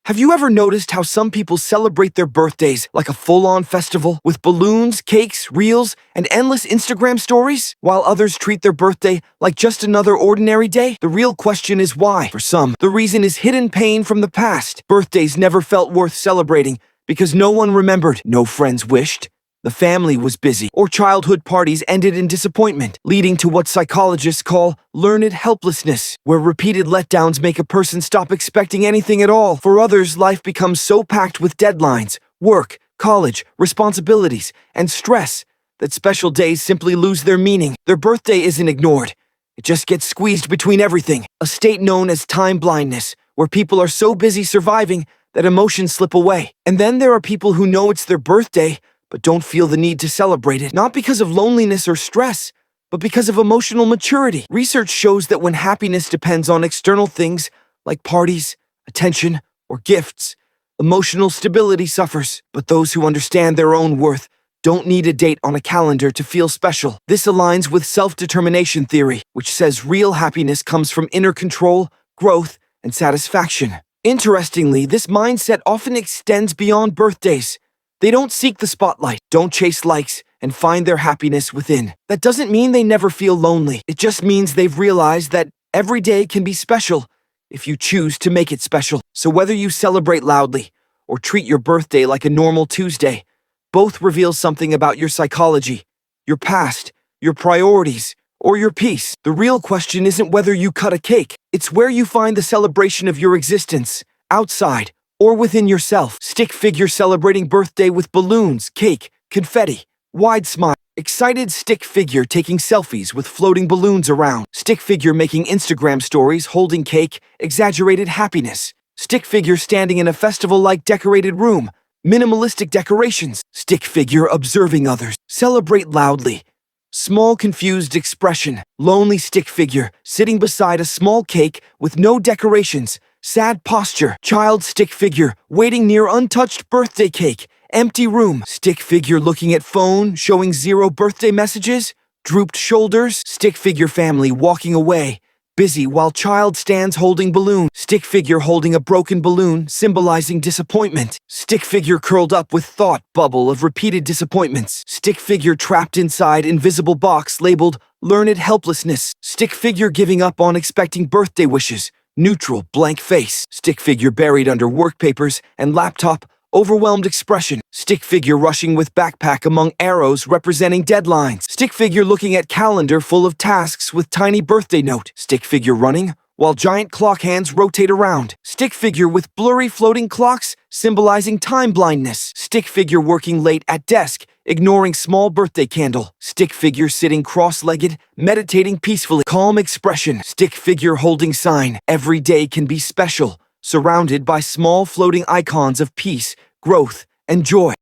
Have you ever noticed how some people celebrate their birthdays like a full-on festival with balloons, cakes, reels, and endless Instagram stories, while others treat their birthday like just another ordinary day? The real question is why. For some, the reason is hidden pain from the past. Birthdays never felt worth celebrating because no one remembered, no friends wished, the family was busy, or childhood parties ended in disappointment, leading to what psychologists call learned helplessness, where repeated letdowns make a person stop expecting anything at all. For others, life becomes so packed with deadlines, work, college, responsibilities, and stress that special days simply lose their meaning. Their birthday isn't ignored. It just gets squeezed between everything, a state known as time blindness, where people are so busy surviving that emotions slip away. And then there are people who know it's their birthday, but don't feel the need to celebrate it, not because of loneliness or stress, but because of emotional maturity. Research shows that when happiness depends on external things like parties, attention, or gifts, emotional stability suffers. But those who understand their own worth don't need a date on a calendar to feel special. This aligns with self-determination theory, which says real happiness comes from inner control, growth, and satisfaction. Interestingly, this mindset often extends beyond birthdays. They don't seek the spotlight, don't chase likes, and find their happiness within. That doesn't mean they never feel lonely. It just means they've realized that every day can be special if you choose to make it special. So whether you celebrate loudly or treat your birthday like a normal Tuesday, both reveal something about your psychology, your past, your priorities, or your peace. The real question isn't whether you cut a cake. It's where you find the celebration of your existence, outside or within yourself. Stick figure celebrating birthday with balloons, cake, confetti, wide smile. Excited stick figure taking selfies with floating balloons around. Stick figure making Instagram stories holding cake, exaggerated happiness. Stick figure standing in a festival-like decorated room, minimalistic decorations. Stick figure observing others. Celebrate loudly. Small confused expression. Lonely stick figure sitting beside a small cake with no decorations. Sad posture. Child stick figure waiting near untouched birthday cake. Empty room. Stick figure looking at phone, showing 0 birthday messages. Drooped shoulders. Stick figure family walking away, busy while child stands holding balloon. Stick figure holding a broken balloon, symbolizing disappointment. Stick figure curled up with thought bubble of repeated disappointments. Stick figure trapped inside invisible box labeled learned helplessness. Stick figure giving up on expecting birthday wishes. Neutral, blank face. Stick figure buried under work papers and laptop, overwhelmed expression. Stick figure rushing with backpack among arrows representing deadlines. Stick figure looking at calendar full of tasks with tiny birthday note. Stick figure running while giant clock hands rotate around. Stick figure with blurry floating clocks symbolizing time blindness. Stick figure working late at desk, ignoring small birthday candle. Stick figure sitting cross-legged, meditating peacefully. Calm expression. Stick figure holding sign. Every day can be special, surrounded by small floating icons of peace, growth, and joy.